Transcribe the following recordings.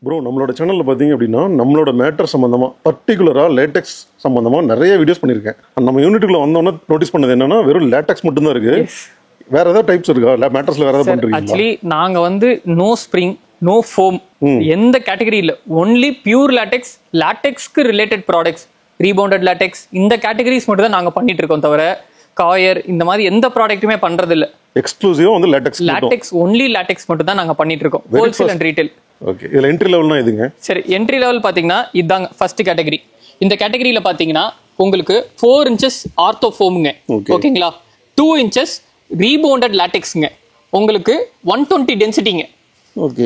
Bro நம்மளோட சேனலில் பார்த்தீங்க அப்படின்னா நம்மளோட மேட்டர் சம்மந்தமாக பர்டிகுலராக லேட்டெக்ஸ் சம்மந்தமாக நிறைய வீடியோஸ் பண்ணியிருக்கேன். நம்ம யூனிட்டுக்குள்ள வந்தோன்னே நோட்டீஸ் பண்ணது என்னன்னா வெறும் லேட்டெக்ஸ் மட்டும்தான் இருக்கு. வேற ஏதாவது டைப்ஸ் இருக்கா? மேட்டர்ஸ்ல வேற ஏதாவது பண்றீங்களா? ஆக்சுவலி நாங்க வந்து நோ ஸ்ப்ரிங் நோ ஃபோம் எந்த கேட்டகரி இல்ல, ஒன்லி பியூர் லேட்டெக்ஸ், லேட்டெக்ஸ்க்கு ரிலேட்டட் ப்ராடக்ட்ஸ், ரீபவுண்டட் லேட்டெக்ஸ் இந்த கேட்டகரிஸ் மட்டும் தான் நாங்க பண்ணிட்டு இருக்கோம். தவிர காயர் இந்த மாதிரி எந்த ப்ராடக்ட்டுமே பண்றது இல்ல. எக்ஸ்க்ளூசிவா வந்து லேட்டெக்ஸ் ஒன்லி லேட்டெக்ஸ் மட்டும் தான் நாங்க பண்ணிட்டு இருக்கோம், ஹோல்சேல் அண்ட் ரீட்டைல். ஓகே, இதுல என்ட்ரி லெவல்னா எதுங்க? சரி, என்ட்ரி லெவல் பாத்தீங்கன்னா இதாங்க ஃபர்ஸ்ட் கேட்டகரி. இந்த கேட்டகரியில பாத்தீங்கன்னா உங்களுக்கு 4 இன்ச்சஸ் ஆர்த்தோ ஃபோமுங்க, ஓகேங்களா, 2 இன்ச்சஸ் ரீபவுண்டட் லேட்டெக்ஸ்ங்க, உங்களுக்கு 120 டென்சிட்டிங்க,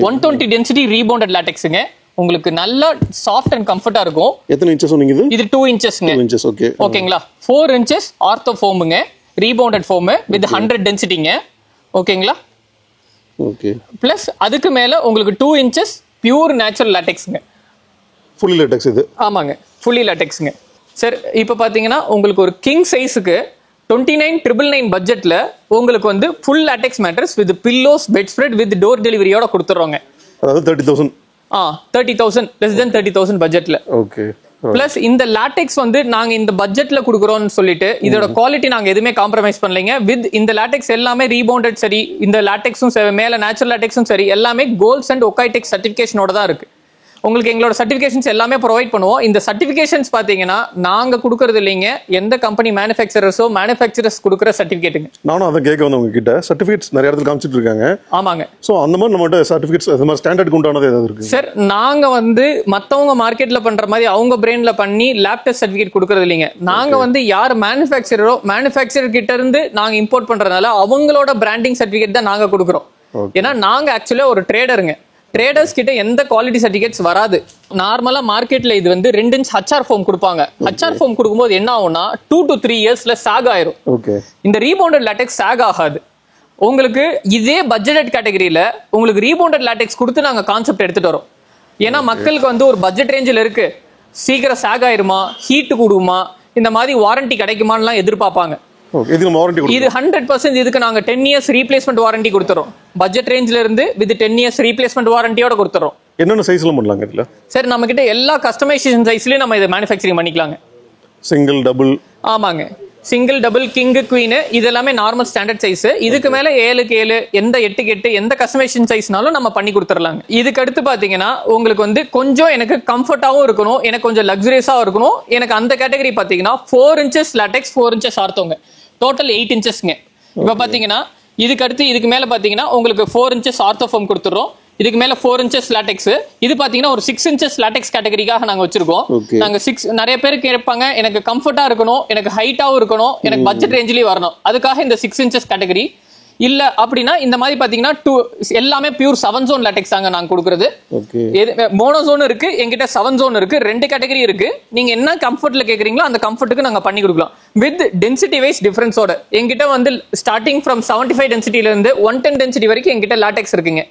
120 டென்சிட்டி ரீபவுண்டட் லேட்டெக்ஸ்ங்க, உங்களுக்கு நல்ல சாஃப்ட் அண்ட் கம்ஃபர்ட்டா இருக்கும். எத்தனை இன்ச்சஸ் சொன்னீங்க? இது 2 இன்ச்சஸ்ங்க. 2 இன்ச்சஸ், ஓகே, ஓகேங்களா. 4 இன்ச்சஸ் ஆர்த்தோ ஃபோமுங்க, ரீபவுண்டட் ஃபோம் வித் 100 டென்சிட்டிங்க, ஓகேங்களா. ஓகே, பிளஸ் அதுக்கு மேல உங்களுக்கு 2 இன்ச்சஸ் பியூர் நேச்சுரல் லேட்டெக்ஸ்ங்க, ஃபுல்லி லேட்டெக்ஸ். இது ஆமாங்க, ஃபுல்லி லேட்டெக்ஸ்ங்க. சார் இப்போ பாத்தீங்கன்னா உங்களுக்கு ஒரு கிங் சைஸுக்கு 29,999 பட்ஜெட்ல உங்களுக்கு வந்து full latex mattress with pillows, bed spread with door டெலிவரியோட கொடுத்துறோங்க. அதாவது 30,000 30,000 less than 30,000 பட்ஜெட்ல. ஓகே, பிளஸ் இந்த லேட்டெக்ஸ் வந்து நாங்க இந்த பட்ஜெட்ல குடுக்குறோம்னு சொல்லிட்டு இதோட குவாலிட்டி நாங்க எதுவுமே காம்ப்ரமைஸ் பண்ணலைங்க. வித் இந்த லேட்டெக்ஸ் எல்லாமே ரீபவுண்டட் சரி, இந்த லேட்டெக்ஸும் மேல நேச்சுரல் லேட்டெக்ஸும் சரி, எல்லாமே கோல்ட்ஸ் அண்ட் ஒக்கைடெக் சர்டிபிகேஷனோட தான் இருக்கு. உங்களுக்கு எங்களோட சர்டிபிகேஷன்ஸ் எல்லாமே ப்ரொவைட் பண்ணுவோம். இந்த சர்டிபிகேஷன்ஸ் பாத்தீங்கன்னா நாங்க கொடுக்கறது இல்லைங்க, எந்த கம்பெனி மேனுஃபேக்சரர்ஸோ மேனுஃபேக்சரர்ஸ் கொடுக்குற சர்டிபிகேட்டுங்க. நானும் அதை கேட்க வந்து உங்ககிட்ட சர்டிபிகேட்ஸ் நிறைய இடத்துல காமிச்சிட்டு இருக்காங்க. ஆமாங்க. சோ அந்த மாதிரி நம்மகிட்ட சர்டிபிகேட்ஸ் அது மாதிரி ஸ்டாண்டர்ட் உண்டானது ஏதாவது இருக்கு சார்? நாங்க வந்து மத்தவங்க மார்க்கெட்ல பண்ற மாதிரி அவங்க பிராண்ட்ல பண்ணி லேப் டெஸ்ட் சர்டிபிகேட் கொடுக்கறது இல்லைங்க. நாங்க வந்து யார் மேனுஃபேக்சரரோ மேனுஃபேக்சரர் கிட்ட இருந்து நாங்க இம்போர்ட் பண்றதுனால அவங்களோட பிராண்டிங் சர்டிபிகேட் தான் நாங்க கொடுக்குறோம். ஏன்னா நாங்க ஆக்சுவலா ஒரு ட்ரேடருங்க. ட்ரேடர்ஸ் கிட்ட எந்த குவாலிட்டி சர்டிபிகேட்ஸ் வராது. நார்மலா மார்க்கெட்ல இது வந்து 2 இன்ச் ஹச்ஆர் ஃபோம் கொடுப்பாங்க. ஹச்ஆர் ஃபோம் கொடுக்கும்போது என்ன ஆகும்னா 2 to 3 இயர்ஸ்ல சாக் ஆயிரும். இந்த ரீபவுண்டட் லேட்டெக்ஸ் சாக் ஆகாது. உங்களுக்கு இதே பட்ஜெட் கேட்டகரியில உங்களுக்கு ரீபவுண்டட் லேட்டெக்ஸ் கொடுத்து நாங்க கான்செப்ட் எடுத்துட்டு வரோம். ஏன்னா மக்களுக்கு வந்து ஒரு பட்ஜெட் ரேஞ்சில் இருக்கு, சீக்கிரம் சாக் ஆயிருமா, ஹீட் கொடுக்குமா, இந்த மாதிரி வாரண்டி கிடைக்குமான்னு எதிர்பார்ப்பாங்க. இது 100% இதுக்கு நாங்க 10 இயர்ஸ் ரீப்ளேஸ்மெண்ட் வாரண்டி கொடுத்துறோம். பட்ஜெட் ரேஞ்சில இருந்து வித் 10 இயர்ஸ் ரீப்ளேஸ்மெண்ட் வாரண்டியோட கொடுத்துறோம். என்னென்ன சைஸ்ல பண்ணலாங்க இதுல? சார் நம்ம கிட்ட எல்லா கஸ்டமைசேஷன் சைஸ்லயும் நம்ம இதை மேனுஃபேக்சரிங் பண்ணிக்கலாங்க. Single, double? ஆமாங்க, சிங்கிள், டபுள், கிங், குவீன் இது எல்லாமே நார்மல் ஸ்டாண்டர்ட் சைஸ். இதுக்கு மேல 7க்கு 7, எந்த 8க்கு 8 எந்த கஸ்டமைசேஷன் சைஸ்னாலும் நம்ம பண்ணி கொடுத்துடலாங்க. இதுக்கு அடுத்து பாத்தீங்கன்னா உங்களுக்கு வந்து கொஞ்சம் எனக்கு கம்ஃபர்ட்டாவும் இருக்கணும், எனக்கு கொஞ்சம் லக்ஸரியஸாவும் இருக்கணும். எனக்கு அந்த கேட்டகரி பாத்தீங்கன்னா 4 இன்ச்சஸ் லேட்டெக்ஸ், 4 இன்ச்சஸ் ஆர்த்தோங்க, டோட்டல் 8 இன்ச்சஸ்ங்க. இப்ப பாத்தீங்கன்னா இதுக்கு அடுத்து இதுக்கு மேல பாத்தீங்கன்னா உங்களுக்கு 4 இன்ச்சஸ் ஆர்த்தோ ஃபோம் கொடுத்துறோம். இதுக்கு மேல 4 இன்ச்சஸ் லேட்டெக்ஸ். இது பாத்தீங்கன்னா ஒரு 6 இன்ச்சஸ் லேட்டெக்ஸ் கேட்டகரிக்காக நாங்க வச்சிருக்கோம். நாங்க 6 நிறைய பேர் கேட்பாங்க, எனக்கு கம்ஃபர்ட்டா இருக்கணும், எனக்கு ஹைட்டாவும் இருக்கணும், எனக்கு பட்ஜெட் ரேஞ்சிலேயே வரணும், அதுக்காக இந்த 6 இன்ச்சஸ் கேட்டகரி. இல்ல அப்படின்னா இந்த மாதிரி பாத்தீங்கன்னா எல்லாமே பியூர் 7 ஜோன் லேட்டெக்ஸ் தாங்க நாங்க கொடுக்குறது. மோனோ ஜோன் இருக்கு, எங்கிட்ட 7 ஜோன் இருக்கு, 2 கேட்டகரி இருக்கு. நீங்க என்ன கம்ஃபர்ட்ல கேக்குறீங்களோ அந்த கம்ஃபர்ட்டுக்கு நாங்க பண்ணி கொடுக்கலாம். வித் டென்சிட்டி வைஸ் டிஃபரன்ஸோட எங்கிட்ட வந்து ஸ்டார்டிங் ஃப்ரம் 75 டென்சிட்டில இருந்து 110 டென்சிட்டி வரைக்கும் எங்கிட்ட லேட்டெக்ஸ் இருக்குங்க.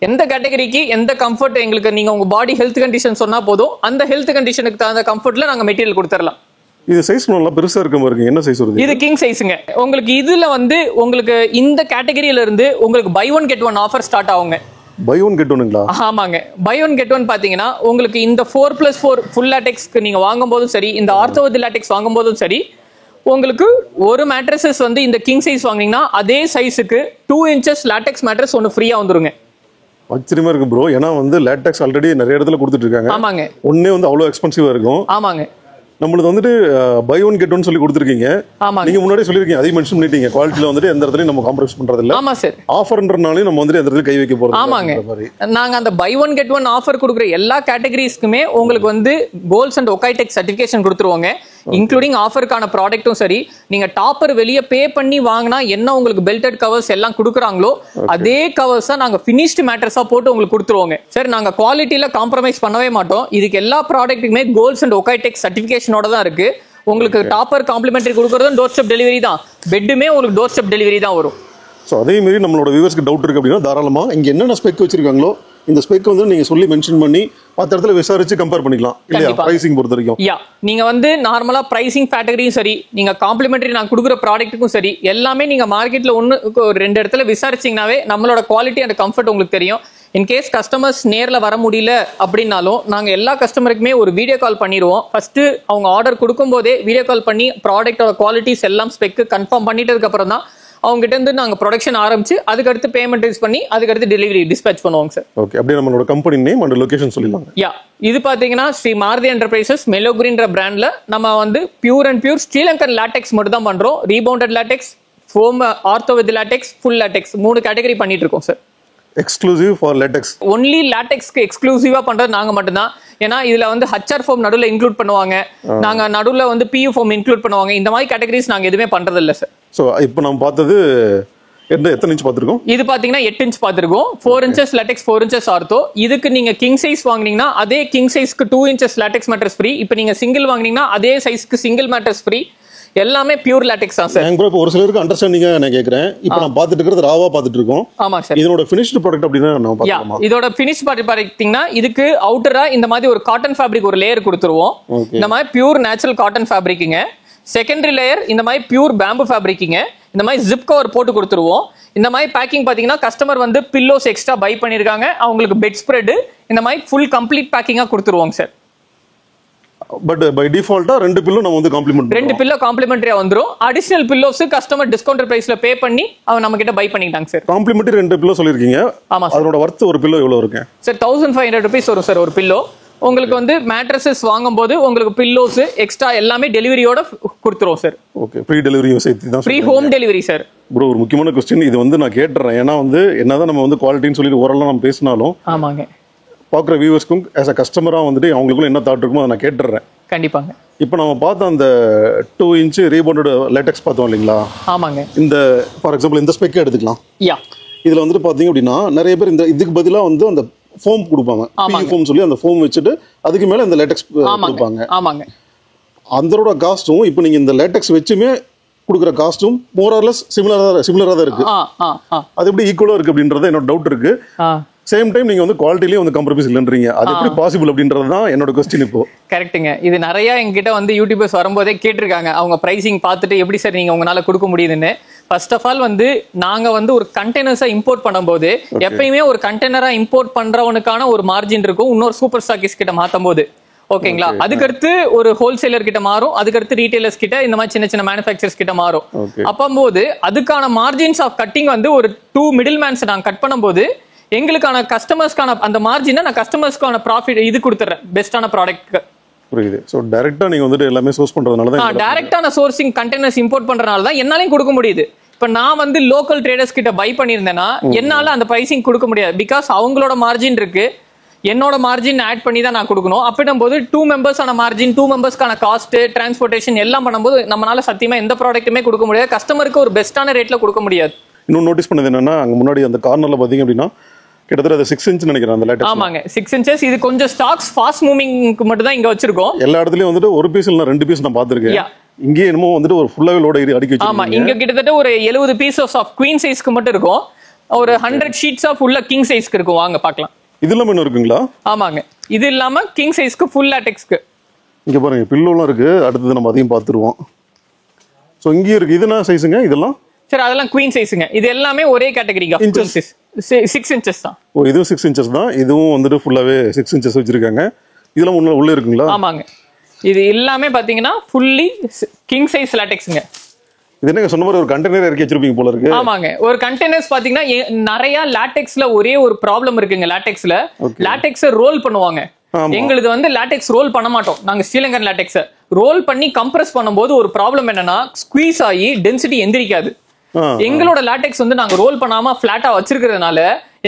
எந்த கேட்டகரிக்கு எந்த கம்ஃபர்ட் எங்களுக்கு நீங்க உங்க பாடி ஹெல்த் கண்டிஷன் சொன்னா போதும், அந்த ஹெல்த் கண்டிஷனுக்கு தகுந்த கம்ஃபர்ட்ல நாங்க மெட்டீரியல் கொடுத்துடலாம். இது சைஸ் நல்லா பெருசா இருக்க மாதிரி. என்ன சைஸ் வருது? இது கிங் சைஸ்ங்க. உங்களுக்கு இதுல வந்து உங்களுக்கு இந்த கேட்டகரியில இருந்து உங்களுக்கு பை 1 get 1 ஆஃபர் ஸ்டார்ட் ஆகுங்க. பை 1 get 1ங்களா? ஆமாங்க, பை 1 get 1 பாத்தீங்கன்னா உங்களுக்கு இந்த 4+4 ஃபுல் லேட்டெக்ஸ்க்கு நீங்க வாங்கும்போதும் சரி, இந்த ஆர்த்தோ வித் லேட்டெக்ஸ் வாங்கும்போதும் சரி, உங்களுக்கு ஒரு மேட்ரஸஸ் வந்து இந்த கிங் சைஸ் வாங்குனீங்கன்னா அதே சைஸுக்கு 2 இன்ச்சஸ் லேட்டெக்ஸ் மேட்ரஸ் ஒன்னு ஃப்ரீயா வந்துருங்க. ஆச்சரியமா இருக்கு ப்ரோ. ஏன்னா வந்து லேட்டெக்ஸ் ஆல்ரெடி நிறைய இடத்துல கொடுத்துட்டு இருக்காங்க. ஆமாங்க, ஒண்ணே வந்து அவ்வளவு எக்ஸ்பென்சிவா இருக்கும். ஆமாங்க, நம்மளுக்கு வந்துட்டு பை 1 get 1 சொல்லி கொடுத்துருக்கீங்க. நீங்க முன்னாடி சொல்லிருக்கீங்க, அதையும் மென்ஷன் பண்ணிட்டீங்க, குவாலிட்டில வந்துட்டு எந்த இடத்துலயும் நம்ம காம்ப்ரமைஸ் பண்றது இல்ல. ஆமா சார், ஆஃபர்ன்றனாலே நம்ம வந்துட்டு எந்த இடத்துல கை வைக்க போறோம். ஆமாங்க, நாங்க அந்த பை 1 get 1 ஆஃபர் கொடுக்குற எல்லா கேட்டகரிஸ்க்குமே உங்களுக்கு வந்து கோல்ட்ஸ் அண்ட் ஒக்கைடெக் சர்டிபிகேஷன் கொடுத்துருவாங்க. இன்க்ளூடிங் ஆஃபருக்கான ப்ராடக்ட்டும் சரி, நீங்க டாப்பர் வெளியே பே பண்ணி வாங்கினா என்ன உங்களுக்கு பெல்டட் கவர்ஸ் எல்லாம் கொடுக்குறாங்களோ அதே கவர்ஸ் நாங்க ஃபினிஷ்டு மேட்ரஸா போட்டு உங்களுக்கு கொடுத்துருவோங்க. சார் நாங்க குவாலிட்டியில காம்ப்ரமைஸ் பண்ணவே மாட்டோம். இதுக்கு எல்லா ப்ராடக்ட்டுக்குமே கோல்ட்ஸ் அண்ட் ஒக்கைடெக் சர்டிபிகேஷனோட தான் இருக்கு. உங்களுக்கு டாப்பர் காம்ப்ளிமெண்டரி கொடுக்கறதும் டோர் ஸ்டெப் டெலிவரி தான், பெட்டுமே உங்களுக்கு டோர் ஸ்டெப் டெலிவரி தான் வரும். ஸோ அதே மாதிரி நம்மளோட வியூவர்ஸ்க்கு டவுட் இருக்கு அப்படின்னா தாராளமா இங்க என்னென்ன ஸ்பெக் வச்சிருக்காங்களோ இந்த ஸ்பெக் வந்து நீங்க சொல்லி மென்ஷன் பண்ணி மற்ற இடத்துல விசாரிச்சு கம்பேர் பண்ணிக்கலாம் இல்லையா? பிரைசிங் பொறுத்த வரைக்கும் நீங்க வந்து நார்மலா பிரைசிங் கேட்டகரியும் சரி, நீங்க காம்ப்ளிமெண்டரி நான் கொடுக்குற ப்ராடக்ட்டுக்கும் சரி, எல்லாமே நீங்க மார்க்கெட்ல 1 2 இடத்துல விசாரிச்சீங்கன்னாவே நம்மளோட குவாலிட்டி அண்ட் கம்ஃபர்ட் உங்களுக்கு தெரியும். இன்கேஸ் கஸ்டமர்ஸ் நேர்ல வர முடியல அப்படின்னாலும் நாங்க எல்லா கஸ்டமருக்குமே ஒரு வீடியோ கால் பண்ணிடுவோம். ஃபர்ஸ்ட் அவங்க ஆர்டர் கொடுக்கும் போதே வீடியோ கால் பண்ணி ப்ராடக்டோட குவாலிட்டிஸ் எல்லாம் ஸ்பெக் கன்ஃபார்ம் பண்ணிட்டதுக்கு அப்புறம் தான் அவங்க கிட்ட இருந்து நாங்க ப்ரொடக்ஷன் ஆரம்பிச்சு அதுக்கடுத்து பேமெண்ட் யூஸ் பண்ணி அதுக்கடுத்து டெலிவரி டிஸ்பேச் பண்ணுவோங்க சார். ஓகே, அப்படியே நம்மளோட கம்பெனி நேம் அண்ட் லொகேஷன் சொல்லிடலாம். யா, இது பாத்தீங்கன்னா ஸ்ரீ மாருதி என்டர்பிரைசஸ் மெலோகிரீன்ற பிராண்ட்ல நம்ம வந்து pure and pure Sri Lankan latex மட்டும் தான் பண்றோம். Rebounded latex, foam ortho with latex, full latex 3 category பண்ணிட்டு இருக்கோம் sir. Exclusive for latex. Only லாட்டெக்ஸ்க்கு எக்ஸ்க்ளூசிவா பண்றது நாங்க மட்டும்தான். ஏன்னா இதுல வந்து ஹச்ஆர் ஃபோம் நடுவுல இன்க்ளூட் பண்ணுவாங்க, நாங்க நடுவுல வந்து பியூ ஃபோம் இன்க்ளூட் பண்ணுவாங்க. இந்த மாதிரி கேட்டகரிஸ் நாங்க எதுவுமே பண்றது இல்ல சார். ஸோ இப்போ நம்ம பார்த்தது எத்தனை இன்ச் பார்த்துருக்கோம்? இது பாத்தீங்கன்னா 8 இன்ச் பார்த்துருக்கோம். 4 இன்ச்சஸ் லாட்டெக்ஸ், 4 இன்ச்சஸ் ஆர்த்தோ. இதுக்கு நீங்க கிங் சைஸ் வாங்குனீங்கன்னா அதே கிங் சைஸ்க்கு 2 இன்ச்சஸ் லாட்டெக்ஸ் மேட்ரஸ் ஃப்ரீ. இப்போ நீங்க சிங்கிள் வாங்குனீங்கன்னா அதே சைஸ்க்கு சிங்கிள் மேட்ரஸ் ஃப்ரீ. எல்லாமே பியூர் லாட்டெக்ஸ் தான் சார். இப்போ ஒரு சிலருக்கு அண்டர்ஸ்டாண்டிங்கா நான் கேட்கறேன். இப்போ நான் பார்த்துட்டு இருக்கிறது ராவா பார்த்துட்டு இருக்கோம். ஆமா சார். இதோட ஃபினிஷ்டு ப்ராடக்ட் அப்படினா நம்ம பார்க்கலாமா? இதோட ஃபினிஷ் பாத்தீங்கன்னா இதுக்கு அவுட்டரா இந்த மாதிரி ஒரு காட்டன் ஃபேப்ரிக் ஒரு லேயர் கொடுத்துருவோம். இந்த மாதிரி பியூர் நேச்சுரல் காட்டன் ஃபேப்ரிக்குங்க. செகண்டரி லேயர் இந்த மாதிரி பியூர் பேம்பு ஃபேப்ரிக்குங்க. இந்த மாதிரி ஜிப் கவர் போட்டு கொடுத்துருவோம். இந்த மாதிரி பேக்கிங் பாத்தீங்கன்னா கஸ்டமர் வந்து பில்லோஸ் எக்ஸ்ட்ரா பை பண்ணிருக்காங்க, அவங்களுக்கு பெட் ஸ்ப்ரெட் இந்த மாதிரி ஃபுல் கம்ப்ளீட் பேக்கிங்கா கொடுத்துருவோங்க சார். பட் பை டிஃபால்ட்டா 2 பில்லோ நம்ம வந்து காம்ப்ளிமெண்ட் 2 பில்லோ காம்ப்ளிமெண்டரியா வந்துரும். அடிஷனல் பில்லோஸ் கஸ்டமர் டிஸ்கவுண்ட் பிரைஸ்ல பே பண்ணி அவன் நம்ம கிட்ட பை பண்ணிட்டாங்க சார். காம்ப்ளிமெண்டரி 2 பில்லோ சொல்லிருக்கீங்க. ஆமா சார். அதோட வர்த் ஒரு பில்லோ எவ்வளவு இருக்கு சார்? 1500 rupees வரும் சார் ஒரு பில்லோ. உங்களுக்கு வந்து மேட்ரஸஸ் வாங்கும்போது உங்களுக்கு பில்லோஸ் எக்ஸ்ட்ரா எல்லாமே டெலிவரியோட கொடுத்துருவோம் சார். ஓகே, ஃப்ரீ டெலிவரி சேர்த்து தான். Free home delivery sir. Bro, ஒரு முக்கியமான क्वेश्चन இது வந்து நான் கேட்றேன். ஏன்னா வந்து என்னதான் நம்ம வந்து குவாலிட்டின்னு சொல்லி ஓரளவு நம்ம பேசினாலும் ஆமாங்க, பார்க்குற வியூவர்ஸ்க்கும் ஆஸ் அ கஸ்டமராக வந்துட்டு அவங்களுக்குள்ள என்ன தாட் இருக்குமோ அதை நான் கேட்டுறேன். கண்டிப்பாங்க. இப்போ நம்ம பார்த்த அந்த 2 இன்ச் ரீபவுண்டட் லேட்டெக்ஸ் பார்த்தோம் இல்லைங்களா? ஆமாங்க. இந்த ஃபார் எக்ஸாம்பிள் இந்த ஸ்பெக்கே எடுத்துக்கலாம். யா, இதில் வந்துட்டு பார்த்தீங்க அப்படின்னா நிறைய பேர் இந்த இதுக்கு பதிலாக வந்து அந்த ஃபோம் கொடுப்பாங்க, ஃபோம் சொல்லி அந்த ஃபோம் வச்சுட்டு அதுக்கு மேலே இந்த லேட்டெக்ஸ் கொடுப்பாங்க. ஆமாங்க. அதோட காஸ்ட்டும் இப்போ நீங்கள் இந்த லேட்டெக்ஸ் வச்சுமே கொடுக்குற காஸ்ட்டும் மோர் ஆர் லெஸ் சிமிலராக தான் இருக்கு. அது எப்படி ஈக்குவலாக இருக்கு அப்படின்றது என்னோட டவுட் இருக்கு. சேம் டைம் நீங்க வந்து குவாலிட்டிலயே வந்து காம்ப்ரமைஸ் இல்லன்றீங்க. அது எப்படி பாசிபிள் அப்படின்றது தான் என்னோட क्वेश्चन. இப்போ கரெக்ட்டுங்க. இது நிறைய எங்ககிட்ட வந்து யூடியூபர்ஸ் வரும்போதே கேட்டிருக்காங்க. அவங்க பிரைசிங் பார்த்துட்டு எப்படி சார் நீங்க உங்களால கொடுக்க முடியுதுன்னு. ஃபர்ஸ்ட் ஆஃப் ஆல் வந்து நாங்க வந்து ஒரு கண்டெய்னர்ஸா இம்போர்ட் பண்ணும்போது எப்பயுமே ஒரு கண்டெய்னரா இம்போர்ட் பண்றவனுக்கான ஒரு மார்ஜின் இருக்கும் இன்னொரு சூப்பர் ஸ்டாக்கிஸ் கிட்ட மாத்தும் போது. ஓகேங்களா? அதுக்கடுத்து ஒரு ஹோல்சேலர் கிட்ட மாறும், அதுக்கடுத்து ரீட்டைலர்ஸ் கிட்ட, இந்த மாதிரி சின்ன சின்ன மேனுஃபேக்சர்ஸ் கிட்ட மாறும். அப்பம்போது அதுக்கான மார்ஜின்ஸ் ஆஃப் கட்டிங் வந்து ஒரு 2 மிடில் மேன்ஸ் நாங்க கட் பண்ணும்போது எங்களுக்கான கஸ்டமர்ஸ்க்கான அந்த மார்ஜினை நான் கஸ்டமர்ஸ்க்கான ப்ராஃபிட் இது கொடுத்துறேன் பெஸ்டான ப்ராடக்ட்க்கு. புரியுது. ஸோ டைரக்டா நீங்க வந்துட்டு எல்லாமே சோர்ஸ் பண்றதுனால தான் டைரக்டான சோர்சிங் கண்டெய்னர்ஸ் இம்போர்ட் பண்றதுனால தான் என்னாலையும் கொடுக்க முடியுது. இப்போ நான் வந்து லோக்கல் ட்ரேடர்ஸ் கிட்ட பை பண்ணியிருந்தேன்னா என்னால அந்த பிரைசிங் கொடுக்க முடியாது. பிகாஸ் அவங்களோட மார்ஜின் இருக்கு, என்னோட மார்ஜின் ஆட் பண்ணி தான் நான் கொடுக்கணும். அப்படின்னும் போது 2 மெம்பர்ஸான மார்ஜின், 2 மெம்பர்ஸ்க்கான காஸ்ட், டிரான்ஸ்போர்டேஷன் எல்லாம் பண்ணும்போது நம்மளால சத்தியமா எந்த ப்ராடக்ட்டுமே கொடுக்க முடியாது, கஸ்டமருக்கு ஒரு பெஸ்டான ரேட்ல கொடுக்க முடியாது. இன்னும் நோட்டீஸ் பண்ணது என்னன்னா அங்க முன்னாடி அந்த கார்னர்ல பாத்தீங்க அப்படின்னா கிட்டத்தட்ட 6 இன்ச் நினைக்கிறேன் அந்த லேட்டெக்ஸ். ஆமாங்க, 6 inches. இது கொஞ்சம் ஸ்டாக்ஸ் ஃபாஸ்ட் மூவிங்க்கு மட்டும் தான் இங்க வச்சிருக்கோம். எல்லா இடத்துலயும் வந்துட்டு ஒரு பீஸ் இல்ல 2 பீஸ் நான் பாத்துருக்கேன். இங்கே என்னமோ வந்துட்டு ஒரு ஃபுல்லாவே லோட் அடிக்கி வச்சிருக்கீங்க. ஆமா, இங்க கிட்டத்தட்ட ஒரு 70 பீசஸ் ஆஃப் குவீன் சைஸ்க்கு மட்டும் இருக்கும். ஒரு 100 ஷீட்ஸ் ஆஃப் உள்ள கிங் சைஸ்க்கு இருக்கும். வாங்க பார்க்கலாம். இது இல்லாம என்ன இருக்குங்களா? ஆமாங்க, இது இல்லாம கிங் சைஸ்க்கு ஃபுல் லாட்டெக்ஸ்க்கு இங்க பாருங்க பில்லோலாம் இருக்கு. அடுத்து நம்ம அதையும் பாத்துருவோம். சோ இங்க இருக்கு. இது என்ன சைஸ்ங்க இதெல்லாம்? சார் அதெல்லாம் குவீன் சைஸ்ங்க. இது எல்லாமே ஒரே கேட்டகரிக்கு 6 inches தான். ஓ, இதுவும் 6 inches தான். இதுவும் வந்துட்டு ஃபுல்லாவே 6 inches வச்சிருக்காங்க. இதெல்லாம் உள்ள இருக்குங்களா? ஆமாங்க, இது எல்லாமே பாத்தீங்கன்னா ஃபுல்லி கிங் சைஸ் லாட்டெக்ஸ்ங்க. இது என்னங்க சொன்ன மாதிரி ஒரு கண்டெய்னர் இறக்கி வச்சிருப்பீங்க போல இருக்கு. ஆமாங்க, ஒரு கண்டெய்னர்ஸ் பாத்தீங்கன்னா நிறைய லாட்டெக்ஸ்ல ஒரே ஒரு ப்ராப்ளம் இருக்குங்க. லாட்டெக்ஸ்ல லாட்டெக்ஸை ரோல் பண்ணுவாங்க. எங்களுக்கு வந்து லாட்டெக்ஸ் ரோல் பண்ண மாட்டோம். நாங்க ஸ்ரீலங்கன் லாட்டெக்ஸை ரோல் பண்ணி கம்ப்ரஸ் பண்ணும்போது ஒரு ப்ராப்ளம் என்னன்னா ஸ்குவீஸ் ஆகி டென்சிட்டி எந்திரிக்காது. எங்களோட லாட்டெக்ஸ் வந்து நாங்க ரோல் பண்ணாம பிளாட்டா வச்சிருக்கிறதுனால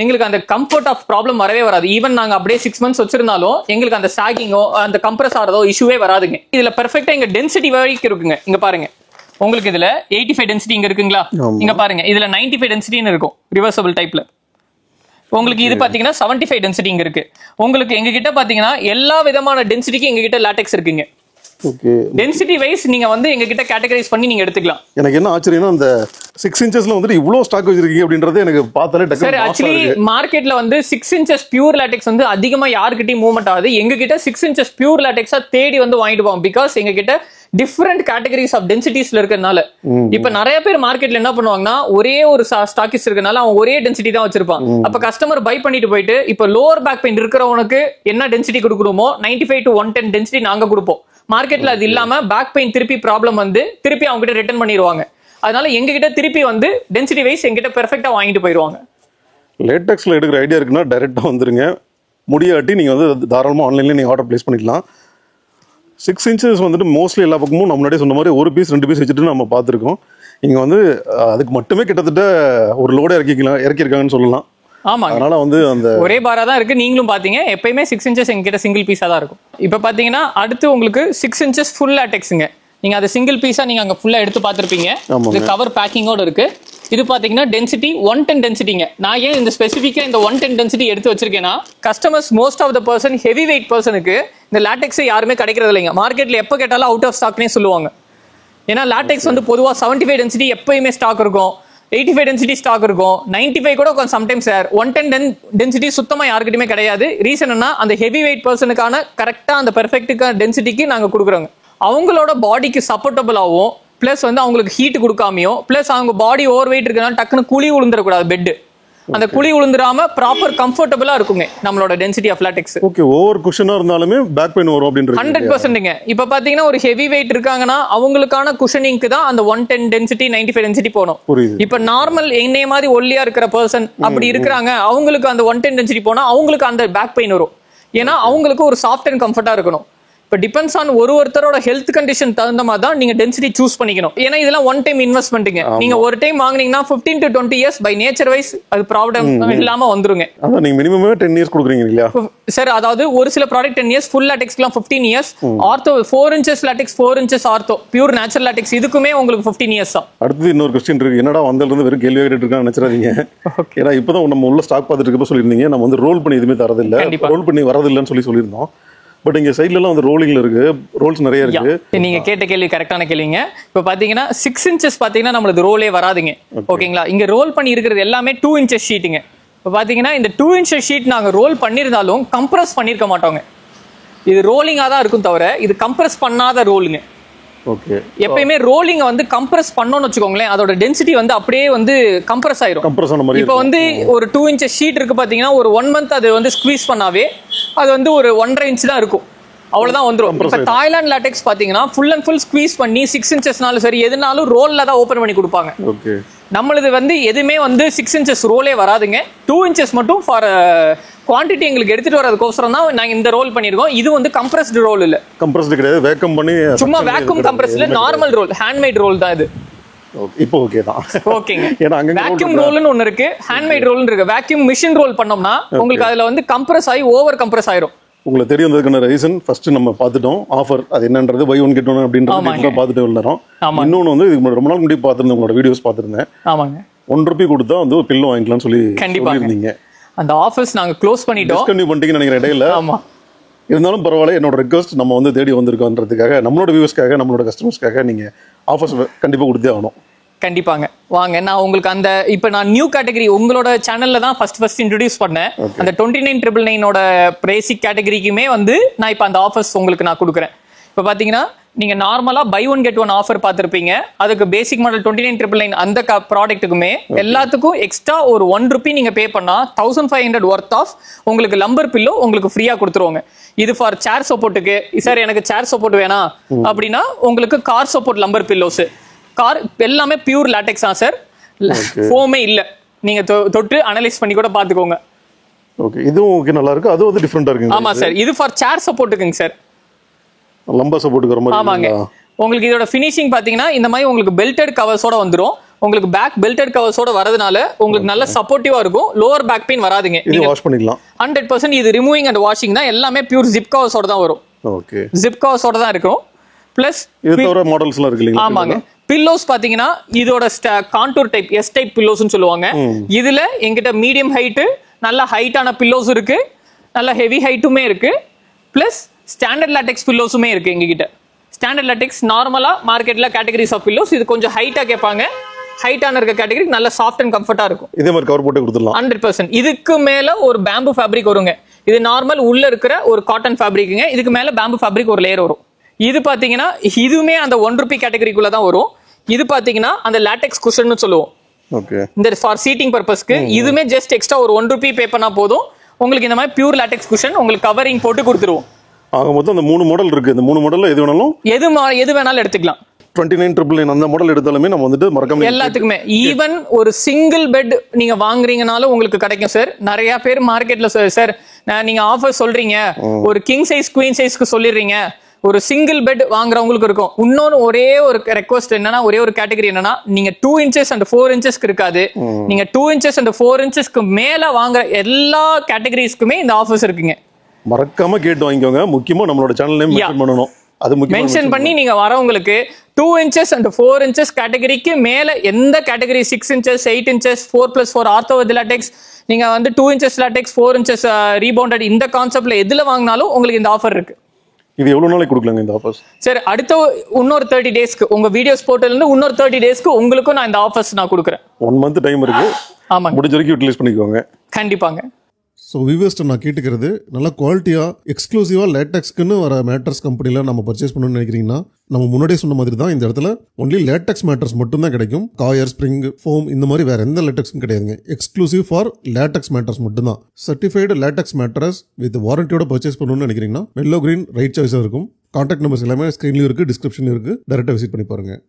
எங்களுக்கு அந்த கம்ஃபர்ட் ஆஃப் ப்ராப்ளம் வரவே வராது. ஈவன் நாங்க அப்படியே 6 months வச்சிருந்தாலும் எங்களுக்கு அந்த சாகிங்கோ அந்த கம்ப்ரஸ் ஆறதோ இஷ்யூவே வராதுங்க. இதுல பெர்ஃபெக்ட்டா இங்க டென்சிட்டி வரைக்கும் இருக்குங்க. இங்க பாருங்க, உங்களுக்கு இதுல 85 டென்சிட்டி இங்க இருக்குங்களா? இங்க பாருங்க, இதுல 95 டென்சிட்டின்னு இருக்கும் ரிவர்சபிள் டைப்ல. உங்களுக்கு இது பாத்தீங்கன்னா 75 டென்சிட்டி இங்க இருக்கு. உங்களுக்கு எங்க கிட்ட பாத்தீங்கன்னா எல்லா விதமான டென்சிட்டிக்கு எங்க கிட்ட லாட்டெக்ஸ் இருக்குங்க. ஓகே. டென்சிட்டி வைஸ் நீங்க வந்து எங்க கிட்ட கேட்டகரைஸ் பண்ணி நீங்க எடுத்துக்கலாம். எனக்கு என்ன ஆச்சரியம்னா அந்த 6 இன்ச்சஸ்ல வந்துட்டு இவ்வளவு ஸ்டாக் வச்சிருக்கீங்க அப்படின்றது எனக்கு பார்த்தாலே டக்கு. சார் ஆக்சுவலி மார்க்கெட்ல வந்து 6 இன்ச்சஸ் பியூர் லாட்டெக்ஸ் வந்து அதிகமா யாருக்கிட்டையும் மூவ்மெண்ட் ஆகுது. எங்க கிட்ட 6 இன்ச்சஸ் பியூர் லாட்டெக்ஸா தேடி வந்து வாங்கிட்டு போவோம். பிகாஸ் எங்க கிட்ட டிஃபரெண்ட் கேட்டகரிஸ் ஆஃப் டென்சிட்டிஸ்ல இருக்கறனால. இப்ப நிறைய பேர் மார்க்கெட்ல என்ன பண்ணுவாங்கன்னா ஒரே ஒரு ஸ்டாக்கிஸ் இருக்கனால அவன் ஒரே டென்சிட்டி தான் வச்சிருப்பான். அப்ப கஸ்டமர் பை பண்ணிட்டு போயிட்டு இப்ப லோவர் பேக் பெயின் இருக்கிறவனுக்கு என்ன டென்சிட்டி கொடுக்கணுமோ 95 to 110 டென்சிட்டி நாங்க கொடுப்போம். மார்க்கெட்ல அது இல்லாம பேக் பெயின் திருப்பி ப்ராப்ளம் வந்து திருப்பி அவங்க கிட்ட ரிட்டர்ன் பண்ணிடுவாங்க. அதனால எங்க கிட்ட திருப்பி வந்து டென்சிட்டி வைஸ் எங்கிட்ட பெர்ஃபெக்ட்டா வாங்கிட்டு போயிடுவாங்க. லேட்டெக்ஸ்ல எடுக்கிற ஐடியா இருக்குன்னா டைரக்டா வந்துருங்க. முடியாட்டி நீங்க வந்து தாராளமா ஆன்லைன்ல நீங்க ஆர்டர் பிளேஸ் பண்ணிக்கலாம். 6 இன்ச்சஸ் வந்துட்டு மோஸ்ட்லி எல்லா பக்கமும் நம்ம முன்னாடியே சொன்ன மாதிரி ஒரு பீஸ் 2 பீஸ் வச்சுட்டு நம்ம பார்த்துருக்கோம். இங்க வந்து அதுக்கு மட்டுமே கிட்டத்தட்ட ஒரு லோட இறக்கிருக்காங்கன்னு சொல்லலாம். ஆமா, அதனால வந்து அந்த ஒரே பாரா தான் இருக்கு. நீங்களும் பாத்தீங்க எப்பயுமே 6 இன்ச்சஸ் எங்ககிட்ட சிங்கிள் பீஸா தான் இருக்கும். இப்ப பாத்தீங்கன்னா அடுத்து உங்களுக்கு 6 இன்ச்சஸ் ஃபுல் லாட்டெக்ஸ்ங்க. நீங்க அது சிங்கிள் பீஸா நீங்க அங்க ஃபுல்லா எடுத்து பாத்திருப்பீங்க. இது கவர் பேக்கிங்கோட இருக்கு. இது பாத்தீங்கன்னா டென்சிட்டி 110 டென்சிட்டிங்க. நான் ஏன் இந்த ஸ்பெசிஃபிக்கா இந்த 110 டென்சிட்டி எடுத்து வச்சிருக்கேன்னா customers most of the person heavy weight பர்சனுக்கு இந்த லாட்டெக்ஸ் யாருமே கிடைக்கிறது இல்லைங்க. மார்க்கெட்ல எப்ப கேட்டாலும் அவுட் ஆஃப் ஸ்டாக்னே சொல்லுவாங்க. ஏன்னா லாட்டெக்ஸ் வந்து பொதுவா 75 டென்சிட்டி எப்பயுமே ஸ்டாக் இருக்கும், 85 டென்சிட்டி ஸ்டாக் இருக்கும், 95 கூட சம்டைம்ஸ் சார் 110 டென்சிட்டி சுத்தமா யாருக்கிட்டயுமே கிடையாது. ரீசன் என்ன, அந்த ஹெவி வெயிட் பர்சனுக்கான கரெக்டா அந்த பெர்ஃபெக்ட்டுக்கான டென்சிட்டிக்கு நாங்க கொடுக்குறோங்க. அவங்களோட பாடிக்கு சப்போர்ட்டபிளாகவும் பிளஸ் வந்து அவங்களுக்கு ஹீட் கொடுக்காமையும் பிளஸ் அவங்க பாடி ஓவர் வெயிட் இருக்கனால டக்குன்னு குழி விழுந்துடக்கூடாது. பெட் அந்த குழி விழுந்துடாம ப்ராப்பர் கம்ஃபர்டபுளா இருக்குங்க நம்மளோட density of latex. Okay. Over குஷனா இருந்தாலுமே பேக் பெயின் வரும் அப்படின்றது 100%ங்க. இப்ப பாத்தீங்கன்னா ஒரு ஹெவி வெயிட் இருக்காங்கன்னா அவங்களுக்கான குஷனிங்க்கு தான் அந்த 110 டென்சிட்டி 95 டென்சிட்டி போகணும். இப்ப நார்மல் என்னைய மாதிரி ஒல்லியா இருக்கிற பர்சன் அப்படி இருக்கிறாங்க, அவங்களுக்கு அந்த 110 டென்சிட்டி போனா அவங்களுக்கு அந்த பேக் பெயின் வரும். ஏன்னா அவங்களுக்கு ஒரு சாஃப்ட் அண்ட் கம்ஃபர்ட்டா இருக்கணும். இப்போ டிபெண்ட்ஸ் ஆன் ஒருத்தரோட ஹெல்த் கண்டிஷன் தகுந்த மாதிரி தான் நீங்க டென்சிட்டி சூஸ் பண்ணிக்கணும். ஏன்னா இதெல்லாம் ஒன் டைம் இன்வெஸ்ட்மெண்ட்டுங்க. நீங்க ஒரு டைம் வாங்குனீங்கன்னா 15 to 20 years by nature wise அது ப்ராப்ளம் இல்லாம வந்துருங்க. அதான் நீங்க மினிமம் 10 இயர்ஸ் கொடுக்குறீங்க இல்லையா சார்? அதாவது ஒரு சில ப்ராடக்ட் 10 இயர்ஸ், ஃபுல் லாட்டெக்ஸ்லாம் 15 years, ortho 4 inches latex 4 inches ortho pure natural latex இதுக்குமே உங்களுக்கு 15 இயர்ஸ் தான். அடுத்து இன்னொரு கொஸ்டின் இருக்கு. என்னடா வந்ததுல இருந்து வெறும் கேள்வி கேட்டு இருக்கான்னு நினைச்சிடாதீங்க. ஏன்னா இப்பதான் நம்ம உள்ள ஸ்டாக் பார்த்துட்டு இருக்கப்ப சொல்லியிருந்தீங்க நம்ம வந்து ரோல் பண்ணி எதுவுமே தரதில்லை, ரோல் பண்ணி வரதில்லைன்னு சொல்லியிருந்தோம். பட் இங்க சைடுல எல்லாம் வந்து ரோலிங்ல இருக்கு, ரோல்ஸ் நிறைய இருக்கு. நீங்க கேட்ட கேள்வி கரெக்டான கேள்விங்க. இப்ப பாத்தீங்கன்னா 6 இன்ச்சஸ் பாத்தீங்கன்னா நம்மளுக்கு ரோலே வராதுங்க. ஓகேங்களா? இங்க ரோல் பண்ணி இருக்கிறது எல்லாமே 2 இன்ச்சஸ் ஷீட்டுங்க. இப்ப பாத்தீங்கன்னா இந்த 2 இன்ச்சஸ் ஷீட் நாங்க ரோல் பண்ணிருந்தாலும் கம்ப்ரஸ் பண்ணிருக்க மாட்டோங்க. இது ரோலிங்கா தான் இருக்கும் தவிர இது கம்ப்ரஸ் பண்ணாத ரோலுங்க. ஓகே. எப்பயுமே ரோலிங் வந்து கம்ப்ரஸ் பண்ணோம்னு வச்சுக்கோங்களேன், அதோட டென்சிட்டி வந்து அப்படியே வந்து கம்ப்ரஸ் ஆயிரும். கம்ப்ரஸ் ஆன மாதிரி. இப்போ வந்து ஒரு 2 இன்ச்சஸ் ஷீட் இருக்கு பாத்தீங்கன்னா ஒரு 1 மந்த் அது வந்து ஸ்குவீஸ் பண்ணாவே அது வந்து ஒரு 1.5 இன்ச் தான் இருக்கும், அவ்வளவுதான் வந்துரும். இப்ப தாய்லாந்து லாட்டெக்ஸ் பாத்தீங்கன்னா ஃபுல் அண்ட் ஃபுல் ஸ்குவீஸ் பண்ணி 6 இன்ச்சஸ்னாலும் சரி எதுனாலும் ரோல்ல தான் ஓபன் பண்ணி கொடுப்பாங்க. ஓகே. நம்மளது வந்து எதுவுமே வந்து 6 இன்ச்சஸ் ரோலே வராதுங்க. 2 இன்ச்சஸ் மட்டும் ஃபார் குவான்டிட்டி எங்களுக்கு எடுத்துட்டு வரதுக்கோசரம் தான் நாங்க இந்த ரோல் பண்ணிருக்கோம். இது வந்து கம்ப்ரஸ்டு ரோல் இல்ல, கம்ப்ரஸ்டு கிடையாது, வேக்கம் பண்ணி சும்மா வேக்கம் கம்ப்ரஸ்ல நார்மல் ரோல், ஹேண்ட்மேட் ரோல் தான் இது. இப்போ ஓகே தான். ஓகேங்க. ஏன்னா அங்க வேக்யூம் ரோல்னு ஒன்னு இருக்கு, ஹேண்ட்மேட் ரோல்னு இருக்கு. வேக்யூம் மிஷின் ரோல் பண்ணோம்னா உங்களுக்கு அதுல வந்து கம்ப்ரஸ் ஆகி ஓவர் கம்ப்ரஸ் ஆயிரும். உங்களுக்கு தெரிய வந்ததுக்கான ரீசன் ஃபர்ஸ்ட் நம்ம பார்த்துட்டோம். ஆஃபர் அது என்னன்றது பை ஒன் கெட் ஒன் அப்படின்றது பார்த்துட்டு உள்ளோம். இன்னொன்று வந்து இதுக்கு ரொம்ப நாள் முன்னாடி பார்த்துருந்தேன், உங்களோட வீடியோஸ் பார்த்துருந்தேன். ஆமாங்க. ₹1 கொடுத்தா வந்து ஒரு பில்லோ வாங்கிக்கலாம்னு சொல்லி சொல்லியிருந்தீங்க. அந்த ஆஃபர்ஸ் நாங்க க்ளோஸ் பண்ணிட்டோம், டிஸ்கன்டினியூ பண்ணிட்டீங்கன்னு நினைக்கிறேன் இடையில. ஆமா. இருந்தாலும் பரவாயில்ல, என்னோட ரிக்வஸ்ட் நம்ம வந்து தேடி வந்திருக்கோன்றதுக்காக நம்மளோட வியூவர்ஸ்க்காக நம்மளோட கஸ்டமர்ஸ்க்காக நீங்க ஆஃபர்ஸ் கண்டிப்பா கொடுத்தே ஆகணும். கண்டிப்பாங்க வாங்க. நான் உங்களுக்கு அந்த இப்போ நான் நியூ கேட்டகரி உங்களோட சேனல்ல தான் ஃபர்ஸ்ட் இன்ட்ரோடியூஸ் பண்ணேன். அந்த 29,999 பேசிக் கேட்டகரிக்குமே வந்து நான் இப்போ அந்த ஆஃபர்ஸ் உங்களுக்கு நான் கொடுக்குறேன். இப்போ பார்த்தீங்கன்னா நீங்க நார்மலா buy one get one offer பார்த்துருப்பீங்க. அதுக்கு பேசிக் மாடல் 29,999 அந்த ப்ராடக்ட்டுக்குமே எல்லாத்துக்கும் எக்ஸ்ட்ரா ஒரு ₹1 நீங்க பே பண்ணா 1500 ஒர்த் ஆஃப் உங்களுக்கு லம்பர் பில்லோ உங்களுக்கு ஃப்ரீயா கொடுத்துருவாங்க. இது ஃபார் சேர் சப்போர்ட்டுக்கு. சார் எனக்கு சேர் சப்போர்ட் வேணாம் அப்படின்னா உங்களுக்கு car support lumbar pillows, car எல்லாமே பியூர் லாட்டெக்ஸ் தான் சார், ஃபோமே இல்ல. நீங்க தொட்டு அனலைஸ் பண்ணி கூட பாத்துக்கோங்க. ஓகே. இதுவும் ஓகே, நல்லா இருக்கு. அது வந்து டிஃபரெண்டா இருக்கு. ஆமா சார், இது ஃபார் சேர் சப்போர்ட்டுக்குங்க சார், லம்பர் சப்போர்ட்டுக்கு ரொம்ப. ஆமாங்க. உங்களுக்கு இதோட ஃபினிஷிங் பாத்தீங்கன்னா இந்த மாதிரி உங்களுக்கு பெல்டட் கவர்ஸோட வந்துரும். உங்களுக்கு பேக் பெல்டட் கவர்ஸோட வரதுனால உங்களுக்கு நல்ல சப்போர்ட்டிவா இருக்கும். லோவர் பேக் பெயின் வராதுங்க. இது வாஷ் பண்ணிக்கலாம் 100%. இது ரிமூவிங் அண்ட் வாஷிங் தான், எல்லாமே பியூர் ஜிப் கவர்ஸோட தான் வரும். ஓகே. ஜிப் கவர்ஸோட தான் இருக்கும். பிளஸ் இது தவிர மாடல்ஸ்லாம் இருக்கு இல்லீங்களா? ஆமாங்க. பில்லோஸ் பாத்தீங்கன்னா இதோட கான்டூர் டைப் எஸ் டைப் பில்லோஸ்னு சொல்லுவாங்க. இதுல எங்கிட்ட மீடியம் ஹைட் நல்ல ஹைட்டான பில்லோஸ் இருக்கு, நல்ல ஹெவி ஹைட்டுமே இருக்கு. பிளஸ் ஸ்டாண்டர்ட் லாட்டெக்ஸ் பில்லோஸுமே இருக்கு எங்ககிட்ட. ஸ்டாண்டர்ட் லேட்டெக்ஸ் நார்மலா மார்க்கெட்ல கேட்டகரிஸ் ஆஃப் பில்லோஸ். இது கொஞ்சம் ஹைட்டா கேட்பாங்க. ஹைட்டான இருக்க கேட்டகரி நல்ல சாஃப்ட் அண்ட் கம்ஃபர்ட்டா இருக்கும். இதே மாதிரி கவர் போட்டு கொடுத்துடலாம். 100%. இதுக்கு மேல ஒரு பேம்பு ஃபேப்ரிக் வருங்க. இது நார்மல் உள்ள இருக்கிற ஒரு காட்டன் ஃபேப்ரிக்குங்க. இதுக்கு மேல பேம்பு ஃபேப்ரிக் ஒரு லேயர் வரும். இது பாத்தீங்கன்னா இதுவுமே அந்த ₹1 கேட்டகரிக்குள்ள தான் வரும். இது பாத்தீங்கன்னா அந்த லேட்டெக்ஸ் குஷன் சொல்லுவோம். ஓகே. இந்த ஃபார் சீட்டிங் பர்பஸ்க்கு இதுமே ஜஸ்ட் எக்ஸ்ட்ரா ஒரு ₹1 பே பண்ணா போதும். உங்களுக்கு இந்த மாதிரி பியூர் லேட்டெக்ஸ் குஷன் உங்களுக்கு கவரிங் போட்டு கொடுத்துருவோம். ஆக மொத்தம் அந்த 3 மாடல் இருக்கு. இந்த 3 மாடல்ல எது வேணாலும் எது வேணாலும் எடுத்துக்கலாம். 29,999 அந்த மாடல் எடுத்தாலுமே நம்ம வந்துட்டு மறக்காம எல்லாத்துக்குமே ஈவன் ஒரு சிங்கிள் பெட் நீங்க வாங்குறீங்கனாலும் உங்களுக்கு கிடைக்கும் சார். நிறைய பேர் மார்க்கெட்ல சார் நீங்க ஆஃபர் சொல்றீங்க, ஒரு கிங் சைஸ் குவீன் சைஸ்க்கு சொல்லிடுறீங்க, ஒரு சிங்கிள் பெட் வாங்குறவங்களுக்கு இருக்கும். இன்னொன்னு ஒரே ஒரு ரெக்வஸ்ட் என்னன்னா, ஒரே ஒரு கேட்டகரி என்னன்னா, நீங்க 2 inches and 4 inchesக்கு இருக்காது. நீங்க 2 inches and 4 inchesக்கு மேல வாங்குற எல்லா கேட்டகரிஸ்க்குமே இந்த ஆஃபர்ஸ் இருக்குங்க. மறக்காம கேட்டு வாங்கிக்கோங்க. முக்கியமா நம்மளோட சேனல் நேம் மென்ஷன் பண்ணணும். அது முக்கியமா மென்ஷன் பண்ணி நீங்க வரவங்களுக்கு 2 inches and 4 inches கேட்டகரிக்கு மேல எந்த category 6 inches 8 inches 4+4 ortho with LaTeX, நீங்க வந்து 2 inches லேட்டெக்ஸ் 4 inches ரீபவுண்டட் இந்த கான்செப்ட்ல எதுல வாங்கினாலும் உங்களுக்கு இந்த ஆஃபர் இருக்கு. இது எவ்வளவு நாளைக்கு கொடுக்கலாங்க இந்த ஆஃபர்ஸ்? சார் அடுத்த இன்னொரு 30 டேஸ்க்கு உங்க வீடியோஸ் போட்டதுல இருந்து இன்னொரு 30 டேஸ்க்கு உங்களுக்கும் நான் இந்த ஆஃபர்ஸ் நான் கொடுக்குறேன். 1 month டைம் இருக்கு. ஆமாங்க, முடிஞ்ச வரைக்கும் யூட்டிலைஸ் பண்ணிக்கோங்க. கண்டிப்பாங்க. ஸோ வியூவர்ஸ்ட்டு நான் கேட்டுக்கிறது, நல்ல குவாலிட்டியாக எக்ஸ்க்ளூசிவாக லேட்டெக்ஸ்க்குன்னு வர மேட்டர்ஸ் கம்பெனியில் நம்ம பர்ச்சேஸ் பண்ணணும்னு நினைக்கிறீங்கன்னா, நம்ம முன்னாடியே சொன்ன மாதிரி தான் இந்த இடத்துல ஒன்லி லேட்டெக்ஸ் மேட்டர்ஸ் மட்டும்தான் கிடைக்கும். காயர், ஸ்ப்ரிங், ஃபோம் இந்த மாதிரி வேற எந்த லேட்டெக்ஸும் கிடையாதுங்க. எக்ஸ்க்ளூசிவ் ஃபார் லேட்டெக்ஸ் மேட்டர்ஸ் மட்டும்தான். சர்டிஃபைடு லேட்டெக்ஸ் மேட்டர்ஸ் வித் வாரண்டியோட பர்ச்சேஸ் பண்ணணும்னு நினைக்கிறீங்கன்னா மெல்லோ கிரீன் ரைட் சாய்ஸாக இருக்கும். கான்டாக்ட் நம்பர்ஸ் எல்லாமே ஸ்க்ரீன்லையும் இருக்குது, டிஸ்கிரிப்ஷன்லையும் இருக்குது. டேரெக்டாக விசிட் பண்ணி பாருங்கள்.